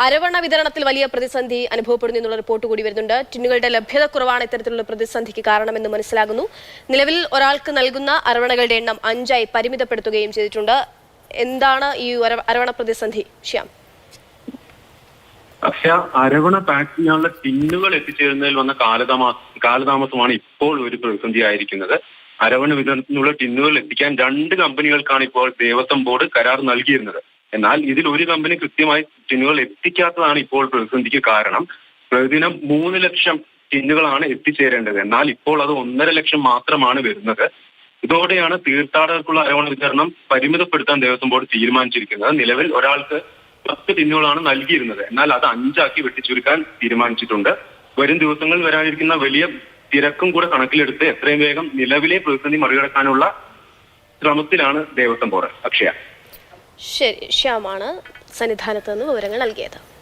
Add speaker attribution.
Speaker 1: അരവണ വിതരണത്തിൽ വലിയ പ്രതിസന്ധി അനുഭവപ്പെടുന്നു എന്നുള്ള റിപ്പോർട്ട് കൂടി വരുന്നുണ്ട്. ടിന്നുകളുടെ ലഭ്യത കുറവാണ് ഇത്തരത്തിലുള്ള പ്രതിസന്ധിക്ക് കാരണമെന്ന് മനസ്സിലാകുന്നു. നിലവിൽ ഒരാൾക്ക് നൽകുന്ന അരവണകളുടെ എണ്ണം 5 പരിമിതപ്പെടുത്തുകയും ചെയ്തിട്ടുണ്ട്. എന്താണ് ഈ അരവണ പ്രതിസന്ധി? ശ്യാം.
Speaker 2: പക്ഷെ അരവണ പാക്ക് ചെയ്യാനുള്ള ടിന്നുകൾ എത്തിച്ചേരുന്നതിൽ വന്ന കാലതാമസമാണ് ഇപ്പോൾ ഒരു പ്രതിസന്ധി ആയിരിക്കുന്നത്. അരവണ വിതരണത്തിനുള്ള ടിന്നുകൾ എത്തിക്കാൻ 2 കമ്പനികൾക്കാണ് ഇപ്പോൾ ദേവസ്വം ബോർഡ് കരാർ നൽകിയിരുന്നത്. എന്നാൽ ഇതിൽ ഒരു കമ്പനി കൃത്യമായി ടിന്നുകൾ എത്തിക്കാത്തതാണ് ഇപ്പോൾ പ്രതിസന്ധിക്ക് കാരണം. പ്രതിദിനം 3 ലക്ഷം ടിന്നുകളാണ് എത്തിച്ചേരേണ്ടത്. എന്നാൽ ഇപ്പോൾ അത് 1.5 ലക്ഷം മാത്രമാണ് വരുന്നത്. ഇതോടെയാണ് തീർത്ഥാടകർക്കുള്ള അരവണ വിതരണം പരിമിതപ്പെടുത്താൻ ദേവസ്വം ബോർഡ് തീരുമാനിച്ചിരിക്കുന്നത്. നിലവിൽ ഒരാൾക്ക് 10 ടിന്നുകളാണ് നൽകിയിരുന്നത്. എന്നാൽ അത് 5 വെട്ടിച്ചുരുക്കാൻ തീരുമാനിച്ചിട്ടുണ്ട്. വരും ദിവസങ്ങളിൽ വരാനിരിക്കുന്ന വലിയ തിരക്കും കൂടെ കണക്കിലെടുത്ത് എത്രയും വേഗം നിലവിലെ പ്രതിസന്ധി മറികടക്കാനുള്ള ശ്രമത്തിലാണ് ദേവസ്വം ബോർഡ്. അക്ഷയ.
Speaker 1: ശരി, ശ്യാമാണ് സന്നിധാനത്ത് നിന്ന് വിവരങ്ങൾ നൽകിയത്.